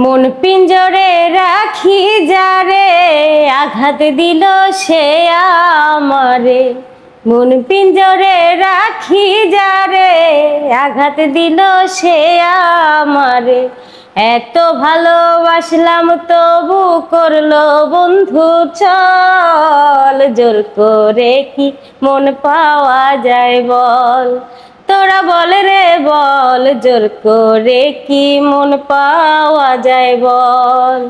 মন পিঞ্জরে রাখি যারে আঘাত দিল সে আমারে। মন পিঞ্জরে রাখি যারে আঘাত দিল সে আমারে। এত ভালোবাসলাম তবু করলো বন্ধু ছল। জোর করে কি মন পাওয়া যায় বল, তোরা বল রে বল। জোর করে কি মন পাওয়া যায় বল,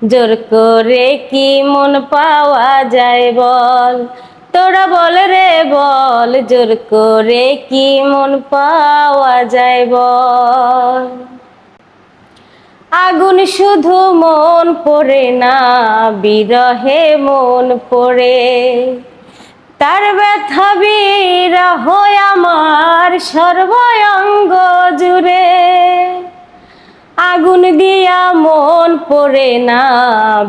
জোর করে কি মন পাওয়া যায় বল। তোরা বল রে বল, জোর করে কি মন পাওয়া যায় বল। আগুন শুধু মন পড়ে না, বিরহে মন পড়ে। তার ব্যথা বিরহ আমার সর্বাঙ্গ জুড়ে। আগুন দিয়া মন পড়ে না,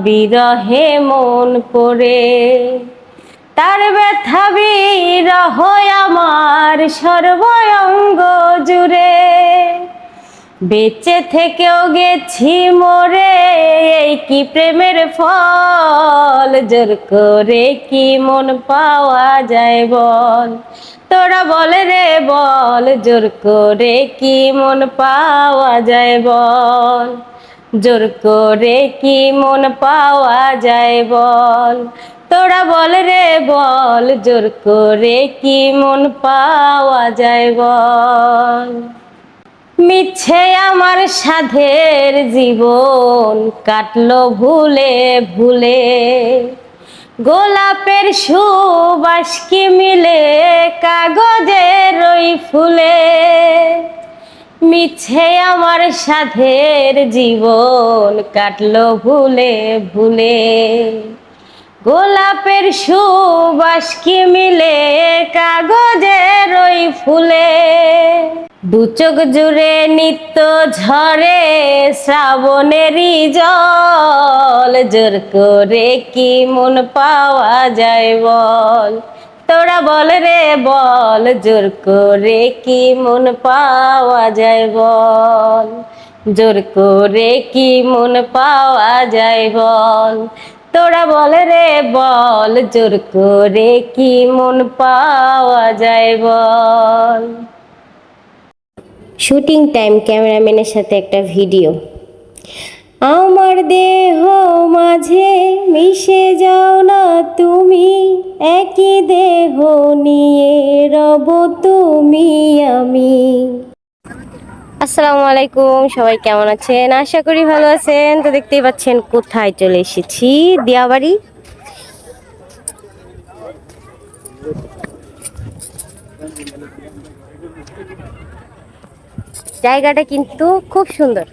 বিরহে মন পড়ে। তার ব্যথা বিরহ আমার সর্বাঙ্গ জুড়ে। বেঁচে থেকেও গেছি মরে, এই কি প্রেমের ফল। জোর করে কি মন পাওয়া যায় বল, তোরা বল রে বল। জোর করে কি মন পাওয়া যায় বল, জোর করে কি মন পাওয়া যায় বল। তোরা বল রে বল, জোর করে কি মন পাওয়া যায় বল। মিছে আমার সাধের জীবন কাটলো ভুলে ভুলে। গোলাপের সুবাস কি মিলে কাগজের ওই ফুলে। মিছে আমার সাধের জীবন কাটলো ভুলে ভুলে। গোলাপের সুবাস কি মিলে কাগজের ওই ফুলে। দু চোখ জুড়ে নিত্য ঝরে শ্রাবণেরই জল। জোর করে কি মন পাওয়া যায় বল, তোরা বল রে বল। জোর করে কি মন পাওয়া যায় বল, জোর করে কি মন পাওয়া যায় বল। তোরা বল রে বল, জোর করে কি মন পাওয়া যায় বল। শুটিং টাইম ক্যামেরাম্যানের সাথে একটা ভিডিও। আমার দেহ মাঝে মিশে যাও না তুমি, একই দেহ নিয়ে রব তুমি আমি। আসসালামু আলাইকুম, সবাই কেমন আছেন? আশা করি ভালো আছেন। তো দেখতেই পাচ্ছেন কোথায় চলে এসেছি, দিয়াবাড়ি। জায়গাটা কিন্তু খুব সুন্দর।